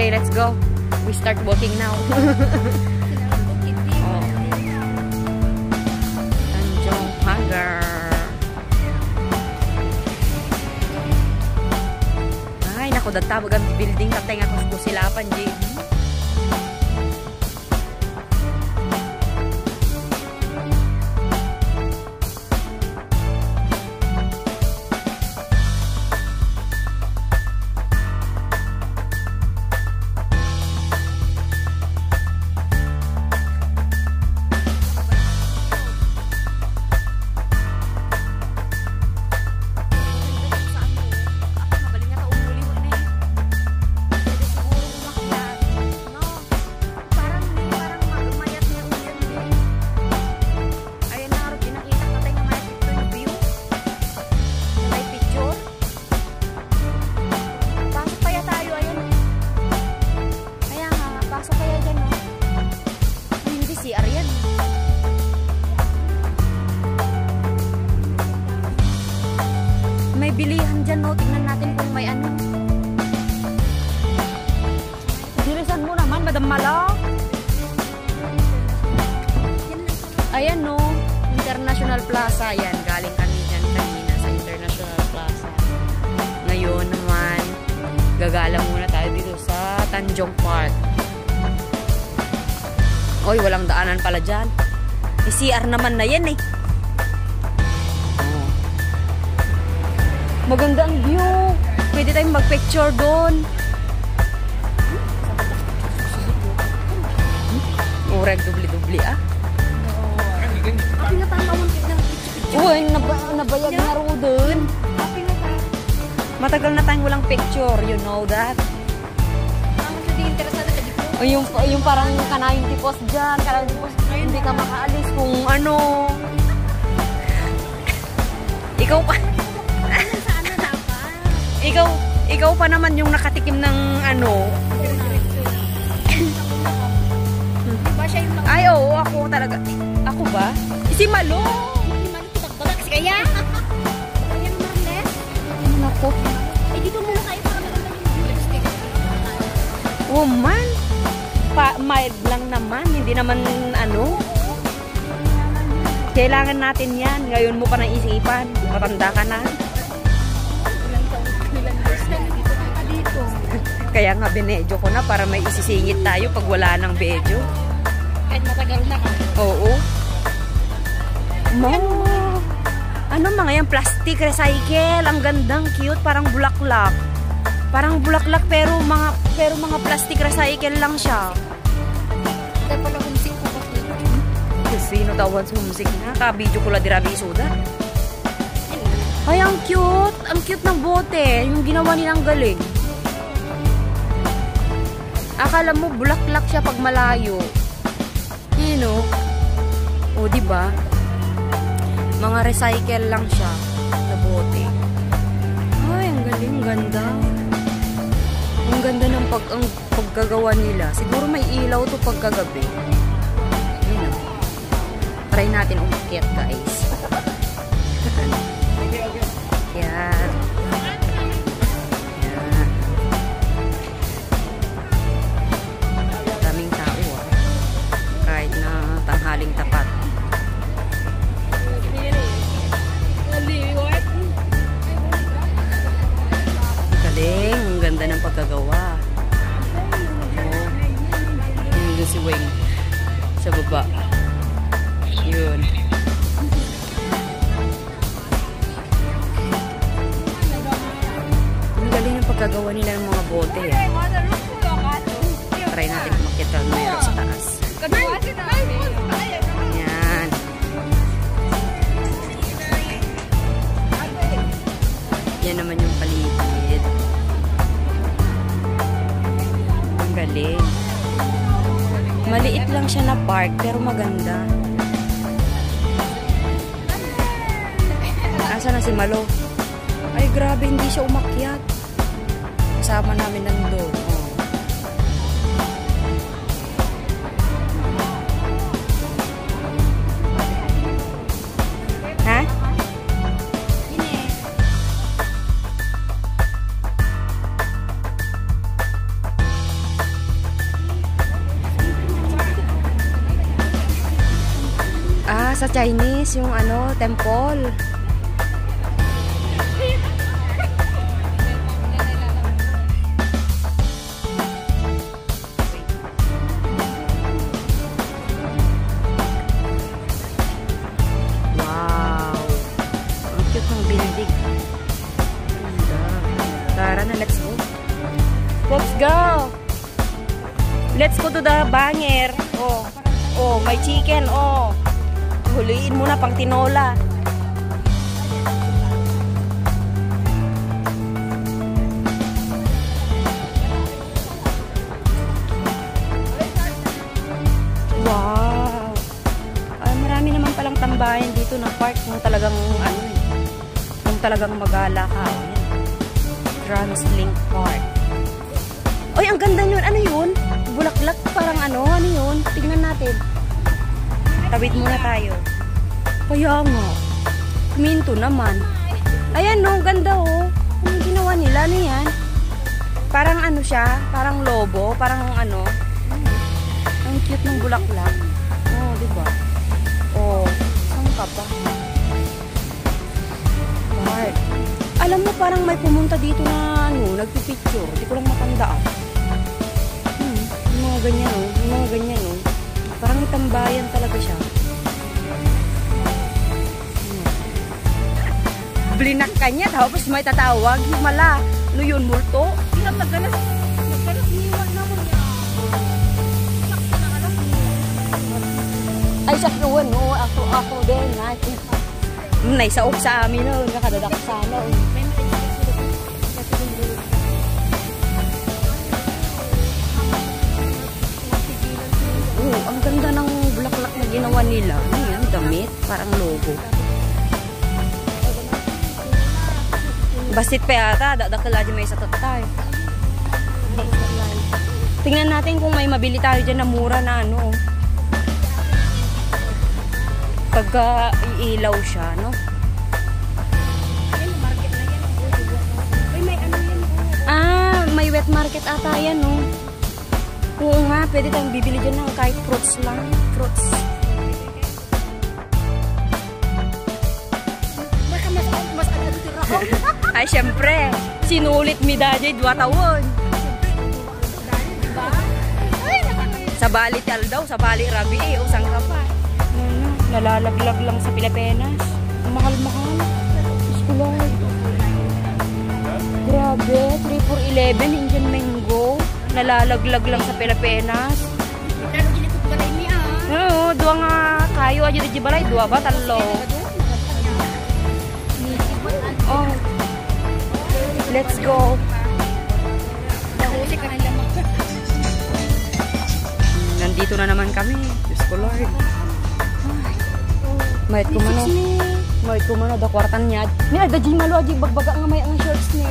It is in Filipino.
Okay, let's go. We start walking now. Oh. Tanjong Pagar. Ay, naku, databag ang building katay nga kung silapan, G. May bilihan dyan, no? Tingnan natin kung may ano. Dirisan mo naman, Madam Mala. Ayan, no? International Plaza. Ayan, galing kami dyan kanina sa International Plaza. Ngayon naman, gagala muna tayo dito sa Tanjong Park. Oy, walang daanan pala dyan. CR naman na yan, eh. Maganda ang view. Pwede tayong mag-picture doon. Ureg, dubli-dubli, ah. Uy, nabayag na ro doon. Matagal na tayong walang picture. You know that? O yung parang kanayong tipos dyan. Kanayong tipos, hindi ka makaalis kung ano. Ikaw pa. Ikaw pa naman yung nakatikim ng ano. Ay, oo, ako talaga. Ako ba? Si Malo. Si Malo, kitagbaga kasi kaya. Kanyang marles. Ano ako? Eh, dito muna kayo para maganda yung lipstick. Woman. Mild lang naman. Hindi naman ano. Kailangan natin yan. Ngayon mo pa nang isipan. Matanda ka na. Kaya nga binedyo ko na para may isisingit tayo pag wala ng bedyo. Kahit matagal na ka. Oo. Ano mga yan? Plastic recycle. Ang gandang cute. Parang bulaklak. Parang bulaklak pero mga plastic recycle lang siya. Kaya pala humsik ko kasi. Sino tawan sa musik na? Kabidyo ko la dirabi suda. Ay, ang cute. Ang cute ng bote. Yung ginawa nilang galing. Akala mo bulaklak siya pag malayo. You know? O, diba? Mga recycle lang siya na bote. Ay, ang galing, ganda. Ang ganda ng paggagawa nila. Siguro may ilaw to pagkagabi. You know? Try natin umakyat, guys. Yan. Tanghaling tapat. Galing, ang ganda ng pagkagawa. Oh. Yun si Weng sa baba. Yun. Ang galing ng pagkagawa nila ng mga bote. Try natin makita na mayroon sa taas. Yan. Yan naman yung paligid. Ang galing. Maliit lang siya na park pero maganda. Asa na si Malo? Ay, grabe, hindi siya umakyat. Kasama namin nandun. sa Chinese, yung ano, temple. Wow! Ang cute ng building. Ganda. Tara na, let's go. Let's go! Let's go to the banger. Oh. Oh, may chicken, oh. Huliin mo na pang tinola. Wow. Ay, marami naman palang tambayan dito na park kung talagang ano eh. Kung talagang magala ka. Oh, yan. Translink Park. Oy, ang ganda yun. Ano yun? Bulaklak, parang ano yun? Tignan natin. Tawid muna tayo. Kaya nga. Minto naman. Ayan no, ganda oh. Ano ginawa nila? Ano yan? Parang ano siya? Parang lobo? Parang ano? Ang cute ng bulaklak. Oh, diba? Oh, saan ka ba? Park. Alam mo, parang may pumunta dito na ano, nagpipicture. Hindi ko lang matandaan. Yung mga ganyan oh. Yung mga ganyan oh. Parang tambayan talaga siya. Blinak ka niya, tapos may tatawag. Himala. Ano yun, multo? Hirap naggalas. Iwan na mo niya. Ay, sa tuwan mo. Ako din. Naisaok sa amin no. Nakadadak sana. Ang ganda ng bulaklak na ginawa nila. Ano yan? Damit. Parang logo. Basit pa yata. Dadakala dyan may satot tayo. Tingnan natin kung may mabili tayo dyan na mura na ano. Pagka iilaw siya, no? Ah, may wet market ata yan, no? Oo nga, pwede tayong bibili dyan ng kahit fruits lang. Fruits. Ay, syempre. Sinulit mi dajay 2 taon. Sa bali tal daw, sa bali rabi eh. O, sang ka pa. Nalalaglag lang sa Pilipinas. Ang mahal-mahal. Iskulay. Grabe, 3 for 11 Indian mango. Nalalaglag lang sa Pilipinas. Oo, 2 nga kayo aja di balay, 2 ba? 3. Oh. Let's go. Nandito na naman kami. Diyos ko Lord. Mayat ko mano. Mayat ko mano, da kwartan niya. Ni ada di malo aji bagbaga nga may ang shorts ni.